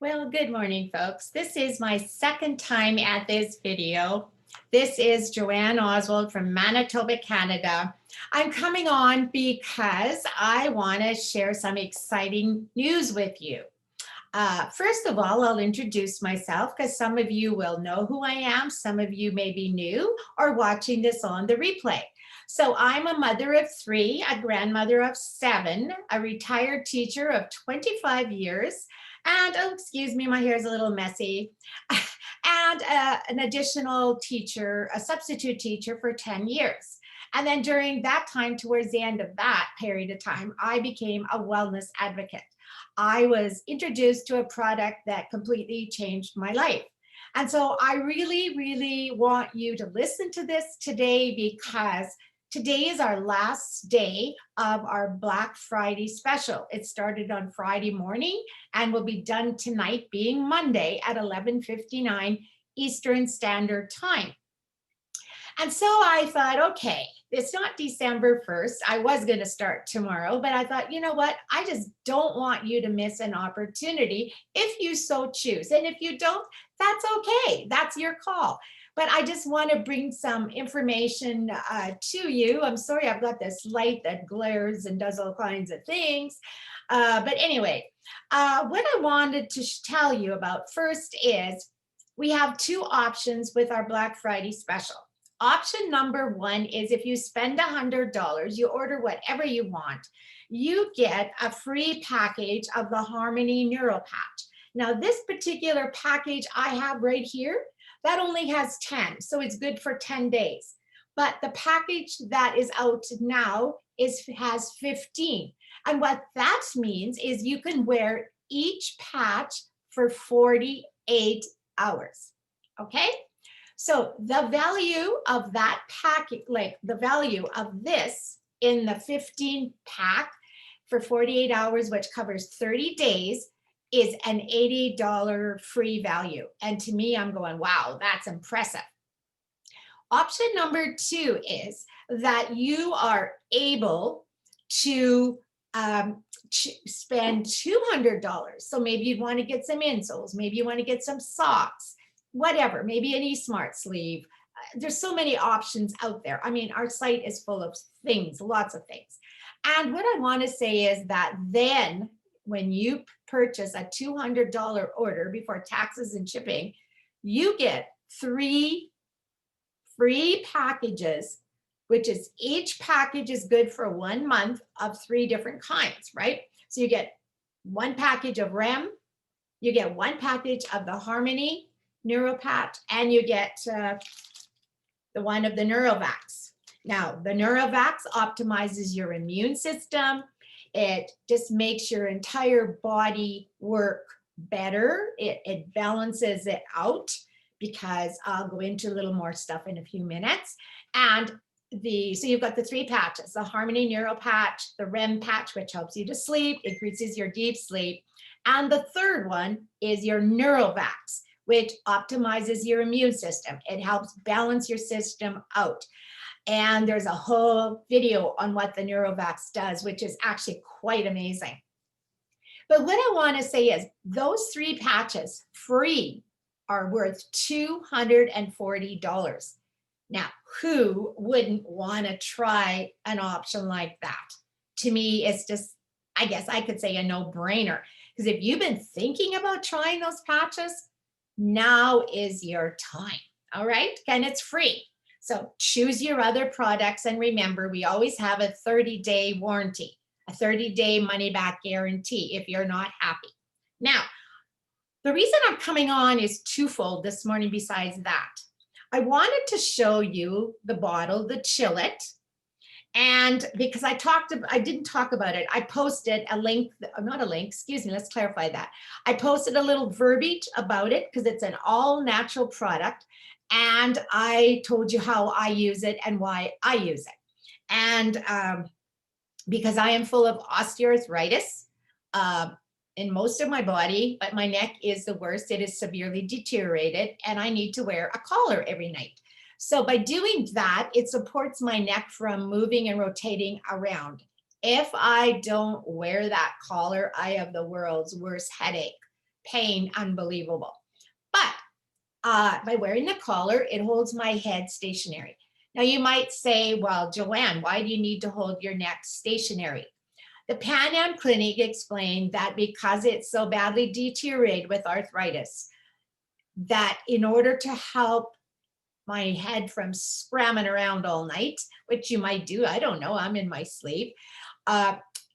Well, good morning, folks. This is my second time at this video. This is JoAnne Oswald from Manitoba, Canada. I'm coming on because I want to share some exciting news with you. First of all, I'll introduce myself because some of you will know who I am. Some of you may be new or watching this on the replay. So I'm a mother of three, a grandmother of seven, a retired teacher of 25 years, and oh, excuse me, my hair is a little messy, and an additional teacher, a substitute teacher for 10 years. And then during that time, towards the end of that period of time, I became a wellness advocate. I was introduced to a product that completely changed my life. And so I really want you to listen to this today because today is our last day of our Black Friday special. It started on Friday morning and will be done tonight, being Monday at 11:59 Eastern Standard Time. And so I thought, okay, it's not December 1st. I was going to start tomorrow, but I thought, you know what? I just don't want you to miss an opportunity if you so choose. And if you don't, that's okay. That's your call. But I just want to bring some information to you. I'm sorry, I've got this light that glares and does all kinds of things. But anyway, what I wanted to tell you about first is we have two options with our Black Friday special. Option number one is if you spend $100, you order whatever you want, you get a free package of the Harmony Neuro Patch. Now, this particular package I have right here, that only has 10, so it's good for 10 days. But the package that is out now has 15. And what that means is you can wear each patch for 48 hours, okay? So the value of that packet, like the value of this in the 15 pack for 48 hours, which covers 30 days, is an $80 free value. And to me, I'm going, wow, that's impressive. Option number two is that you are able to spend $200. So maybe you'd want to get some insoles, maybe you want to get some socks, whatever, maybe an eSmart sleeve. There's so many options out there. I mean, our site is full of things, lots of things. And what I want to say is that then when you purchase a $200 order before taxes and shipping, you get 3 free packages, which is each package is good for 1 month of 3 different kinds, right? So you get 1 package of REM, you get 1 package of the Harmony NeuroPatch, and you get the one of the NeuroVax. Now, the NeuroVax optimizes your immune system. It just makes your entire body work better. It balances it out, because I'll go into a little more stuff in a few minutes. And so you've got the 3 patches, the Harmony Neuro Patch, the REM patch, which helps you to sleep, increases your deep sleep. And the third one is your NeuroVax, which optimizes your immune system. It helps balance your system out. And there's a whole video on what the NeuroVax does, which is actually quite amazing. But what I want to say is those 3 patches free are worth $240. Now, who wouldn't want to try an option like that? To me, it's just, I guess I could say a no-brainer. Because if you've been thinking about trying those patches, now is your time, all right? And it's free. So choose your other products. And remember, we always have a 30-day warranty, a 30-day money-back guarantee if you're not happy. Now, the reason I'm coming on is twofold this morning besides that. I wanted to show you the bottle, the Chill It. And because I didn't talk about it, I posted a link, not a link, excuse me, let's clarify that. I posted a little verbiage about it because it's an all natural product. And I told you how I use it and why I use it. And because I am full of osteoarthritis in most of my body, but my neck is the worst. It is severely deteriorated and I need to wear a collar every night. So by doing that, it supports my neck from moving and rotating around. If I don't wear that collar, I have the world's worst headache, pain unbelievable. But by wearing the collar, it holds my head stationary. Now you might say, well, JoAnne, why do you need to hold your neck stationary? The Pan Am Clinic explained that because it's so badly deteriorated with arthritis, that in order to help my head from scramming around all night, which you might do, I don't know, I'm in my sleep,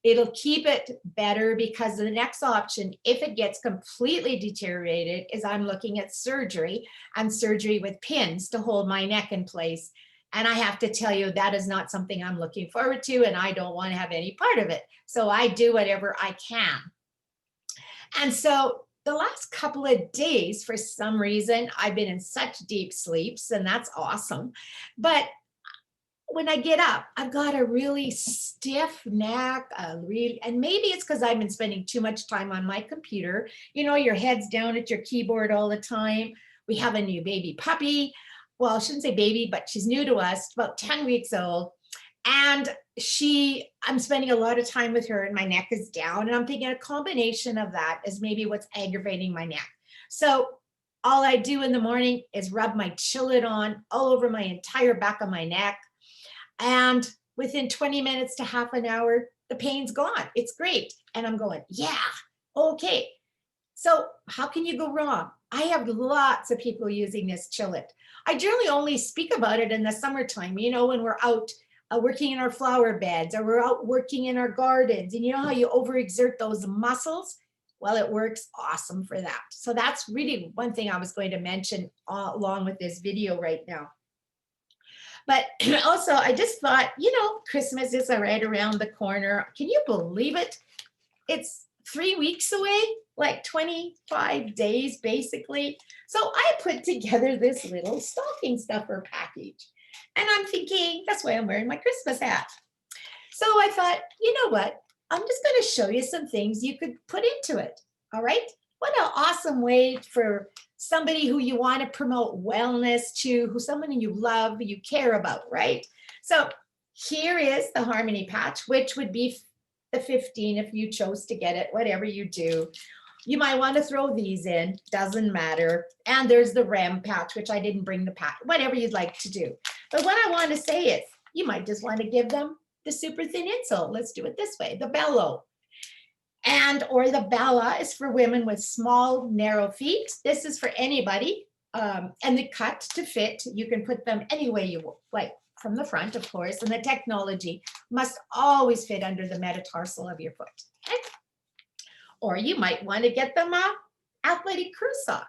it'll keep it better, because the next option, if it gets completely deteriorated, is I'm looking at surgery, and surgery with pins to hold my neck in place. And I have to tell you, that is not something I'm looking forward to, and I don't want to have any part of it. So I do whatever I can. And so the last couple of days, for some reason, I've been in such deep sleeps, and that's awesome. But when I get up, I've got a really stiff neck, and maybe it's because I've been spending too much time on my computer. You know, your head's down at your keyboard all the time. We have a new baby puppy. Well, I shouldn't say baby, but she's new to us, about 10 weeks old. And I'm spending a lot of time with her, and my neck is down. And I'm thinking a combination of that is maybe what's aggravating my neck. So all I do in the morning is rub my Chill-It on all over my entire back of my neck. And within 20 minutes to half an hour, the pain's gone. It's great. And I'm going, yeah, okay. So how can you go wrong? I have lots of people using this Chill-It. I generally only speak about it in the summertime, you know, when we're out working in our flower beds, or we're out working in our gardens, and you know how you overexert those muscles? Well, it works awesome for that. So that's really one thing I was going to mention along with this video right now. But also, I just thought, you know, Christmas is right around the corner. Can you believe it? It's 3 weeks away, like 25 days, basically. So I put together this little stocking stuffer package. And I'm thinking, that's why I'm wearing my Christmas hat. So I thought, you know what? I'm just going to show you some things you could put into it. All right? What an awesome way for somebody who you want to promote wellness to, who someone you love, you care about, right? So here is the Harmony patch, which would be the 15 if you chose to get it, whatever you do. You might want to throw these in, doesn't matter. And there's the REM patch, which I didn't bring the patch, whatever you'd like to do. But what I want to say is, you might just want to give them the super thin insole. Let's do it this way, the bellow. Or the Bella is for women with small, narrow feet. This is for anybody. And the cut to fit, you can put them any way you like, from the front, of course. And the technology must always fit under the metatarsal of your foot. Okay? Or you might want to get them a athletic crew sock.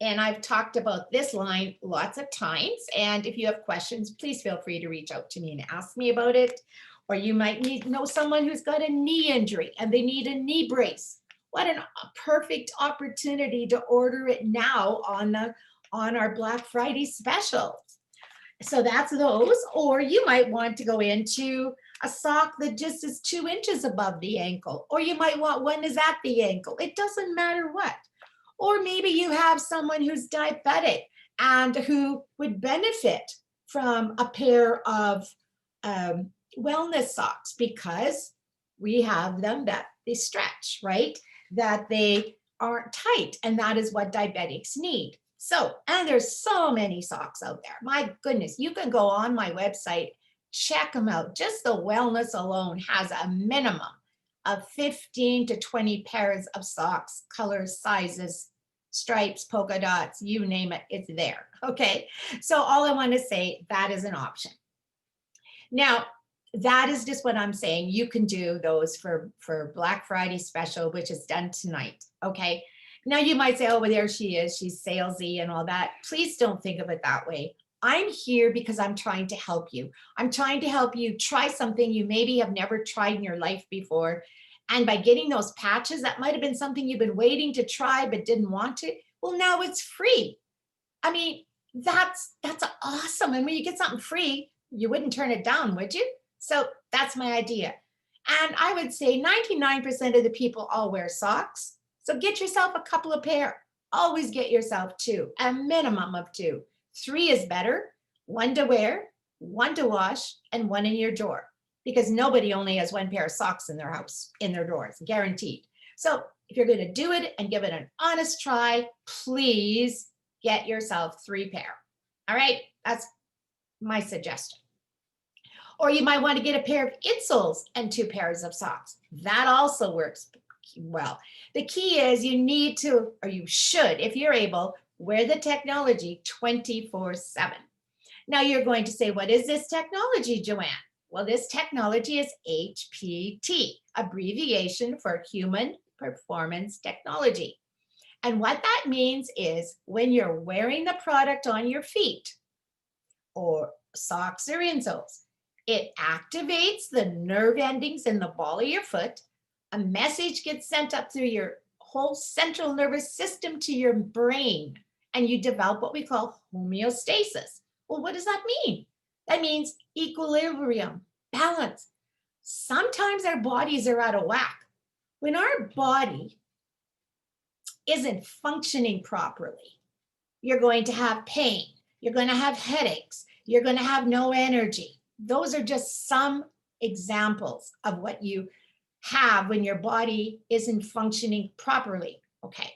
And I've talked about this line lots of times. And if you have questions, please feel free to reach out to me and ask me about it. Or you might know someone who's got a knee injury and they need a knee brace. What a perfect opportunity to order it now on our Black Friday special. So that's those. Or you might want to go into a sock that just is 2 inches above the ankle. Or you might want one that's at the ankle. It doesn't matter what. Or maybe you have someone who's diabetic and who would benefit from a pair of wellness socks, because we have them that they stretch, right? That they aren't tight, and that is what diabetics need. So, and there's so many socks out there. My goodness, you can go on my website, check them out. Just the wellness alone has a minimum of 15 to 20 pairs of socks, colors, sizes, stripes, polka dots, you name it, it's there. Okay, so all I want to say, that is an option. Now, that is just what I'm saying. You can do those for Black Friday special, which is done tonight. Okay. Now you might say, oh, well, there she is. She's salesy and all that. Please don't think of it that way. I'm here because I'm trying to help you. I'm trying to help you try something you maybe have never tried in your life before. And by getting those patches, that might have been something you've been waiting to try but didn't want to. Well, now it's free. I mean, that's awesome. And when you get something free, you wouldn't turn it down, would you? So that's my idea. And I would say 99% of the people all wear socks. So get yourself a couple of pair. Always get yourself 2, a minimum of 2. 3 is better. 1 to wear, 1 to wash, and 1 in your drawer. Because nobody only has 1 pair of socks in their house, in their drawers, guaranteed. So if you're going to do it and give it an honest try, please get yourself 3 pair. All right, that's my suggestion. Or you might want to get a pair of insoles and 2 pairs of socks. That also works well. The key is you need to, or you should, if you're able, wear the technology 24/7. Now you're going to say, what is this technology, JoAnne? Well, this technology is HPT, abbreviation for Human Performance Technology. And what that means is when you're wearing the product on your feet or socks or insoles, it activates the nerve endings in the ball of your foot. A message gets sent up through your whole central nervous system to your brain, and you develop what we call homeostasis. Well, what does that mean? That means equilibrium, balance. Sometimes our bodies are out of whack. When our body isn't functioning properly, you're going to have pain, you're going to have headaches, you're going to have no energy. Those are just some examples of what you have when your body isn't functioning properly. Okay.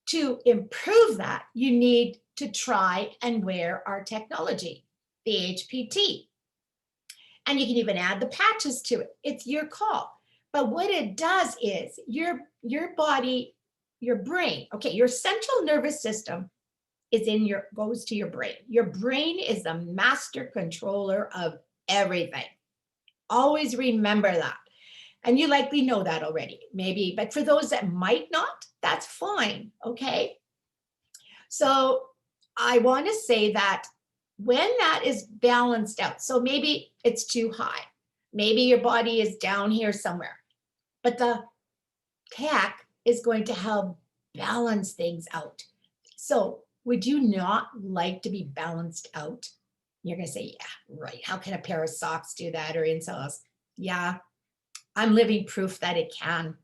To improve that, you need to try and wear our technology, the HPT. And you can even add the patches to it. It's your call. But what it does is your body, your brain, okay, your central nervous system goes to your brain. Your brain is the master controller of everything. Always remember that. And you likely know that already, maybe, but for those that might not, that's fine, okay? So I want to say that when that is balanced out, so maybe it's too high, maybe your body is down here somewhere, but the tech is going to help balance things out. So would you not like to be balanced out? You're going to say, yeah, right. How can a pair of socks do that, or insoles? Yeah, I'm living proof that it can.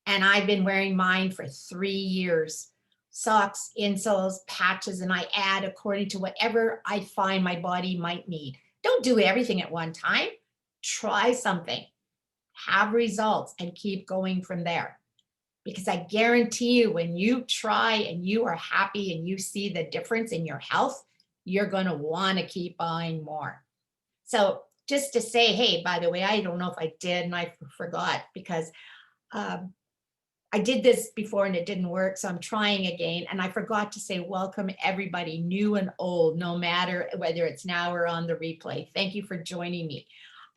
And I've been wearing mine for 3 years. Socks, insoles, patches, and I add according to whatever I find my body might need. Don't do everything at one time. Try something, have results, and keep going from there. Because I guarantee you, when you try and you are happy and you see the difference in your health, you're going to want to keep buying more. So just to say, hey, by the way, I don't know if I did and I forgot, because I did this before and it didn't work. So I'm trying again. And I forgot to say, welcome everybody, new and old, no matter whether it's now or on the replay. Thank you for joining me.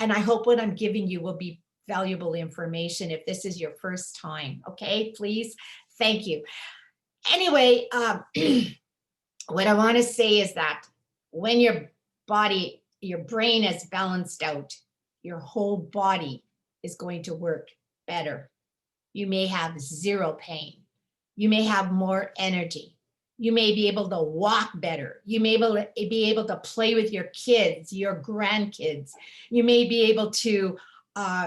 And I hope what I'm giving you will be valuable information if this is your first time. Okay, please. Thank you. Anyway, what I want to say is that when your body, your brain is balanced out, your whole body is going to work better. You may have zero pain. You may have more energy. You may be able to walk better. You may be able to play with your kids, your grandkids. You may be able to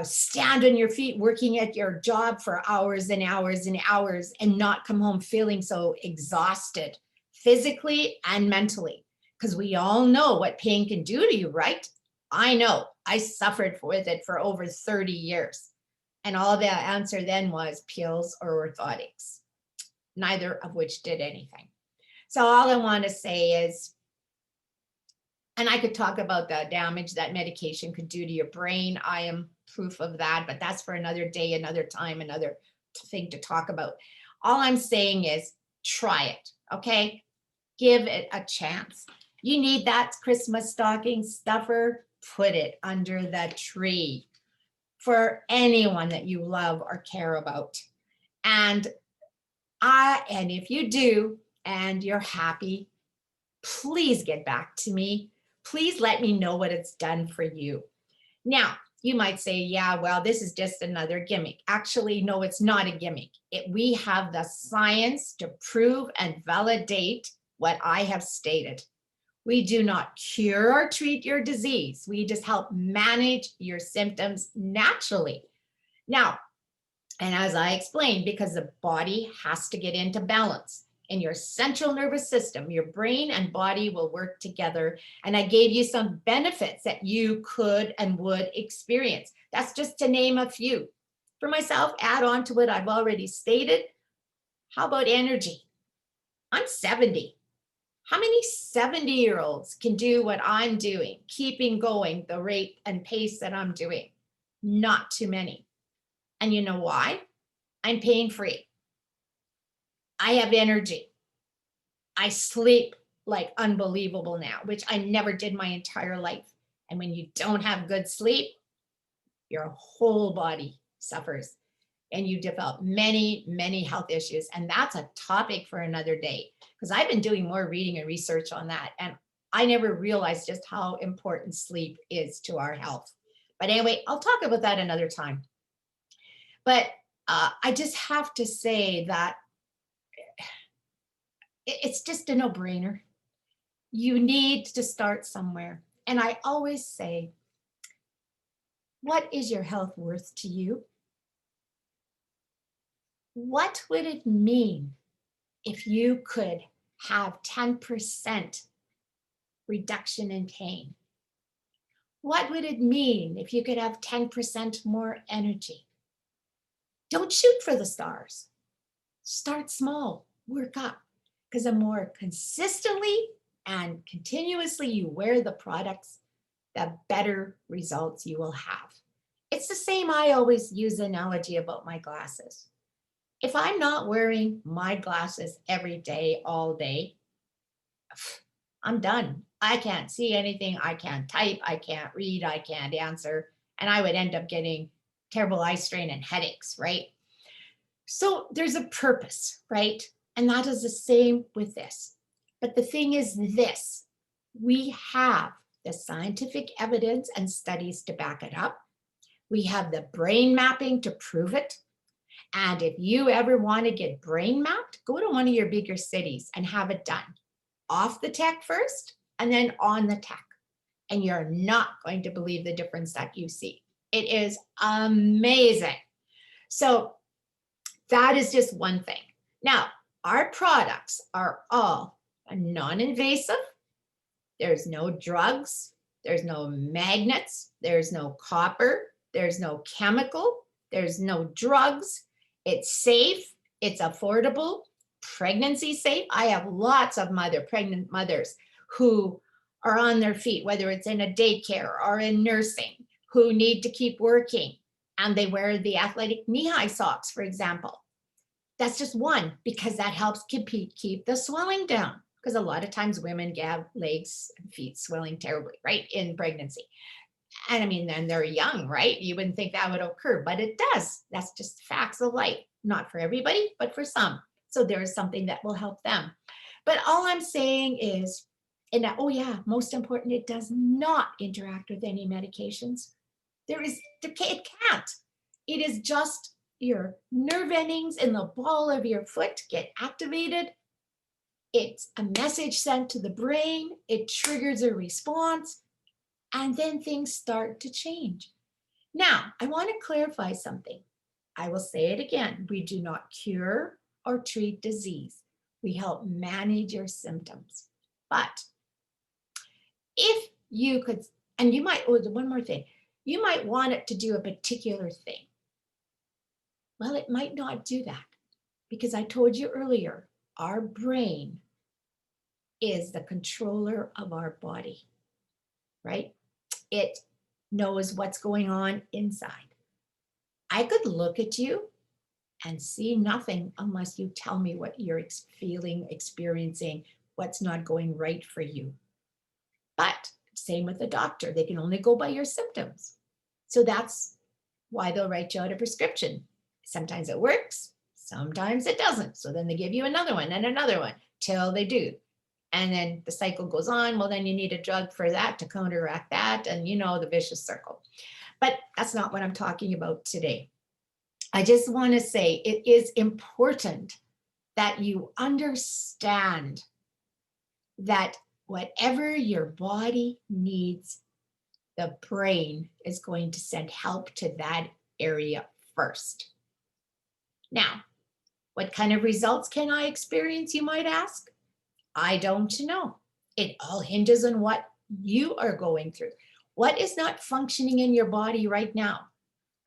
stand on your feet working at your job for hours and hours and hours and not come home feeling so exhausted physically and mentally. Because we all know what pain can do to you, right? I know. I suffered with it for over 30 years. And all the answer then was pills or orthotics, neither of which did anything. So all I want to say is, and I could talk about the damage that medication could do to your brain. I am proof of that, but that's for another day, another time, another thing to talk about. All I'm saying is try it, okay? Give it a chance. You need that Christmas stocking stuffer, put it under the tree for anyone that you love or care about. And if you do and you're happy, please get back to me. Please let me know what it's done for you. Now, you might say, yeah, well, this is just another gimmick. Actually, no, it's not a gimmick. We have the science to prove and validate what I have stated. We do not cure or treat your disease. We just help manage your symptoms naturally. Now, and as I explained, because the body has to get into balance in your central nervous system, your brain and body will work together. And I gave you some benefits that you could and would experience. That's just to name a few. For myself, add on to what I've already stated. How about energy? I'm 70. How many 70-year-olds can do what I'm doing, keeping going the rate and pace that I'm doing? Not too many. And you know why? I'm pain-free. I have energy. I sleep like unbelievable now, which I never did my entire life. And when you don't have good sleep, your whole body suffers and you develop many, many health issues. And that's a topic for another day because I've been doing more reading and research on that. And I never realized just how important sleep is to our health. But anyway, I'll talk about that another time. But I just have to say that it's just a no-brainer. You need to start somewhere. And I always say, what is your health worth to you? What would it mean if you could have 10% reduction in pain? What would it mean if you could have 10% more energy? Don't shoot for the stars. Start small, work up, because the more consistently and continuously you wear the products, the better results you will have. It's the same, I always use the analogy about my glasses. If I'm not wearing my glasses every day, all day, I'm done. I can't see anything. I can't type. I can't read. I can't answer. And I would end up getting terrible eye strain and headaches, right? So there's a purpose, right? And that is the same with this. But the thing is this, we have the scientific evidence and studies to back it up. We have the brain mapping to prove it. And if you ever want to get brain mapped, go to one of your bigger cities and have it done. Off the tech first and then on the tech. And you're not going to believe the difference that you see. It is amazing. So that is just one thing. Now, our products are all non-invasive. There's no drugs. There's no magnets. There's no copper. There's no chemical. There's no drugs. It's safe. It's affordable. Pregnancy safe. I have lots of pregnant mothers who are on their feet, whether it's in a daycare or in nursing, who need to keep working, and they wear the athletic knee-high socks, for example. That's just one, because that helps keep the swelling down, because a lot of times women have legs and feet swelling terribly, right, in pregnancy. And I mean, then they're young, right? You wouldn't think that would occur, but it does. That's just facts of life. Not for everybody, but for some. So there is something that will help them. But all I'm saying is, and oh yeah, most important, it does not interact with any medications. It can't. It is just your nerve endings in the ball of your foot get activated. It's a message sent to the brain. It triggers a response. And then things start to change. Now, I want to clarify something. I will say it again. We do not cure or treat disease. We help manage your symptoms. But if you could, and you might, oh, one more thing, you might want it to do a particular thing. Well, it might not do that because I told you earlier, our brain is the controller of our body, right? It knows what's going on inside. I could look at you and see nothing unless you tell me what you're feeling, experiencing, what's not going right for you. But same with the doctor, they can only go by your symptoms. So that's why they'll write you out a prescription. Sometimes it works, sometimes it doesn't. So then they give you another one and another one till they do. And then the cycle goes on. Well, then you need a drug for that to counteract that. And you know, the vicious circle. But that's not what I'm talking about today. I just want to say it is important that you understand that whatever your body needs, the brain is going to send help to that area first. Now, what kind of results can I experience, you might ask? I don't know. It all hinges on what you are going through. What is not functioning in your body right now?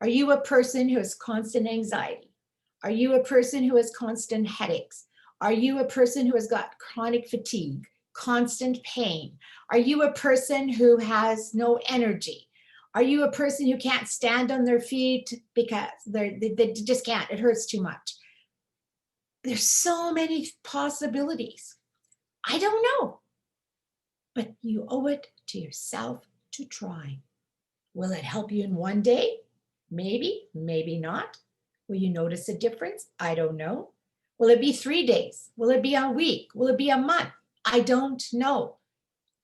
Are you a person who has constant anxiety? Are you a person who has constant headaches? Are you a person who has got chronic fatigue, constant pain? Are you a person who has no energy? Are you a person who can't stand on their feet because they just can't, it hurts too much? There's so many possibilities. I don't know, but you owe it to yourself to try. Will it help you in one day? Maybe, maybe not. Will you notice a difference? I don't know. Will it be 3 days? Will it be a week? Will it be a month? I don't know.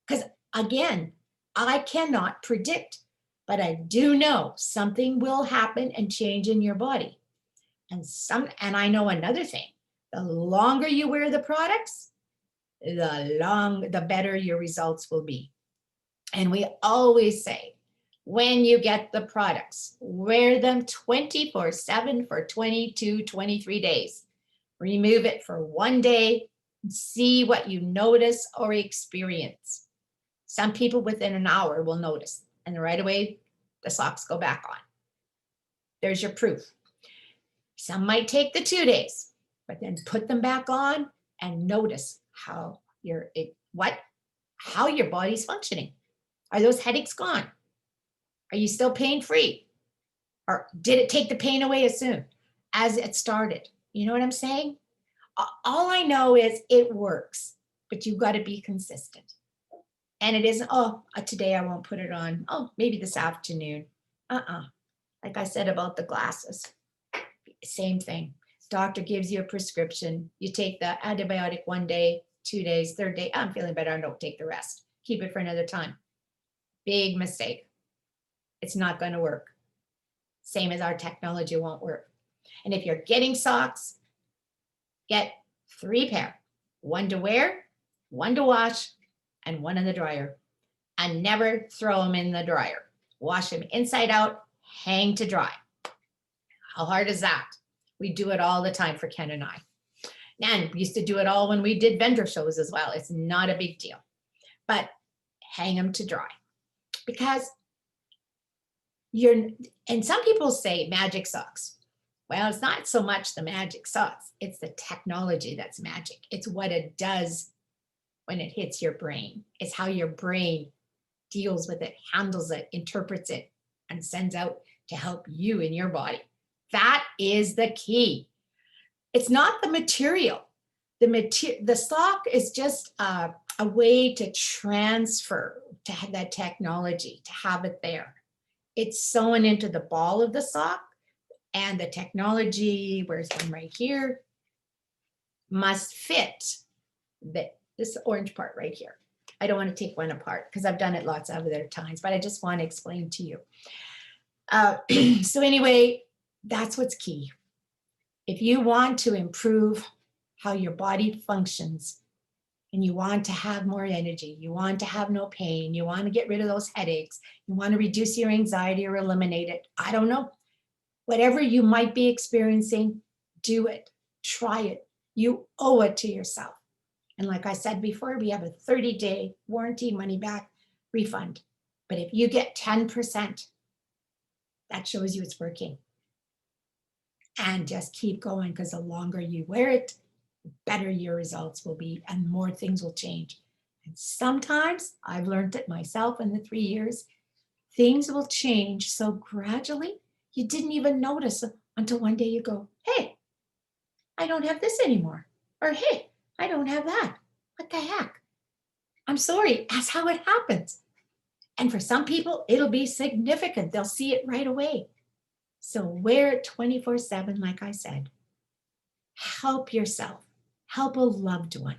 Because again, I cannot predict, but I do know something will happen and change in your body. And I know another thing. The longer you wear the products, the better your results will be. And we always say, when you get the products, wear them 24/7 for 22, 23 days. Remove it for 1 day, see what you notice or experience. Some people within an hour will notice, and right away, the socks go back on. There's your proof. Some might take the 2 days, but then put them back on and notice how your body's functioning. Are those headaches gone? Are you still pain-free? Or did it take the pain away as soon as it started? You know what I'm saying? All I know is it works, but you've got to be consistent. And it isn't, today I won't put it on. Oh, maybe this afternoon. Like I said about the glasses, same thing. Doctor gives you a prescription. You take the antibiotic 1 day, 2 days, 3rd day, I'm feeling better, I don't take the rest. Keep it for another time. Big mistake. It's not going to work. Same as our technology won't work. And if you're getting socks, get 3 pair. 1 to wear, 1 to wash, and 1 in the dryer. And never throw them in the dryer. Wash them inside out, hang to dry. How hard is that? We do it all the time for Ken and I. And we used to do it all when we did vendor shows as well. It's not a big deal. But hang them to dry. Because and some people say magic socks. Well, it's not so much the magic socks. It's the technology that's magic. It's what it does when it hits your brain. It's how your brain deals with it, handles it, interprets it, and sends out to help you in your body. That is the key. It's not the material. The sock is just a way to transfer to have that technology, to have it there. It's sewn into the ball of the sock, and the technology, where's one right here, must fit this orange part right here. I don't want to take one apart because I've done it lots of other times, but I just want to explain to you. So anyway, that's what's key. If you want to improve how your body functions, and you want to have more energy, you want to have no pain, you want to get rid of those headaches, you want to reduce your anxiety or eliminate it, I don't know. Whatever you might be experiencing, do it, try it. You owe it to yourself. And like I said before, we have a 30-day warranty, money back refund. But if you get 10%, that shows you it's working. And just keep going, because the longer you wear it, the better your results will be and more things will change. And sometimes, I've learned it myself in the 3 years, things will change so gradually, you didn't even notice until one day you go, hey, I don't have this anymore. Or hey, I don't have that. What the heck? I'm sorry, that's how it happens. And for some people, it'll be significant. They'll see it right away. So wear it 24/7, like I said. Help yourself. Help a loved one.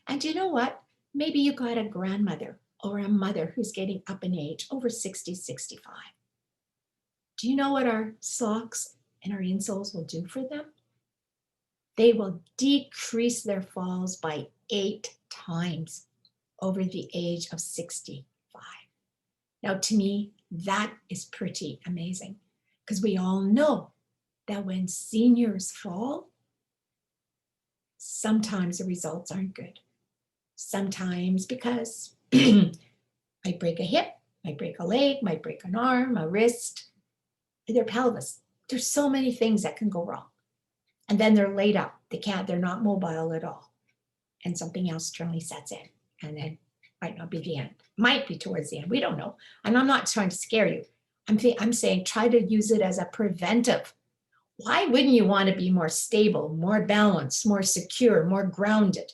And you know what? Maybe you got a grandmother or a mother who's getting up in age, over 60, 65. Do you know what our socks and our insoles will do for them? They will decrease their falls by 8 times over the age of 65. Now, to me, that is pretty amazing, because we all know that when seniors fall, sometimes the results aren't good. Sometimes because might break a hip, might break a leg, might break an arm, a wrist, their pelvis. There's so many things that can go wrong. And then they're laid up. They're not mobile at all. And something else generally sets in. And then might not be the end. Might be towards the end. We don't know. And I'm not trying to scare you. I'm saying try to use it as a preventive. Why wouldn't you want to be more stable, more balanced, more secure, more grounded?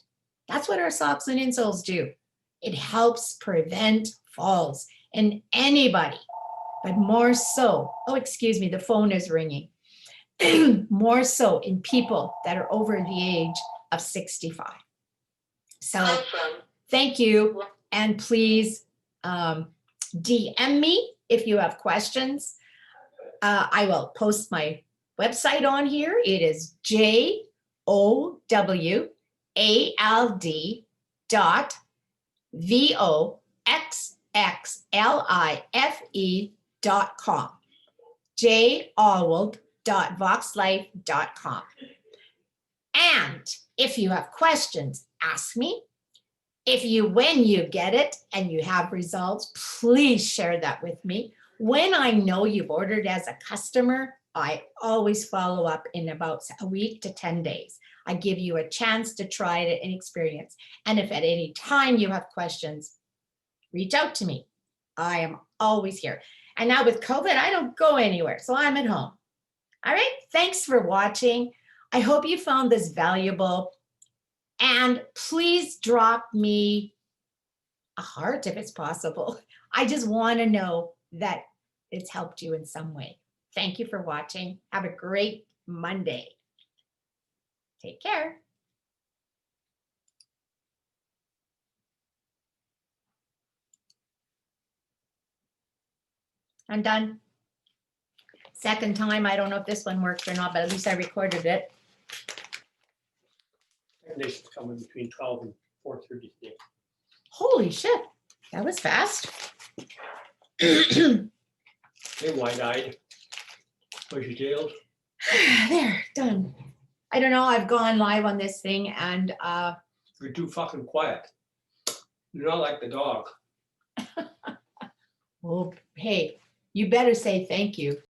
That's what our socks and insoles do. It helps prevent falls in anybody, but more so, oh, excuse me, the phone is ringing. More so in people that are over the age of 65. So Awesome. thank you. And please DM me if you have questions. I will post my website on here. It is JoAnneOxxlife.com. JoAnneOswald.voxlife.com. And if you have questions, ask me. When you get it and you have results, please share that with me. When I know you've ordered as a customer, I always follow up in about a week to 10 days. I give you a chance to try it and experience. And if at any time you have questions, reach out to me. I am always here. And now with COVID, I don't go anywhere, so I'm at home. All right, thanks for watching. I hope you found this valuable. And please drop me a heart if it's possible. I just want to know that it's helped you in some way. Thank you for watching. Have a great Monday. Take care. I'm done. Second time, I don't know if this one works or not, but at least I recorded it. Technicians coming between 12 and 4:30 today. Holy shit, that was fast. They wide-eyed, bushy tails. There, done. I don't know, I've gone live on this thing and You're too fucking quiet. You're not like the dog. well, hey, you better say thank you.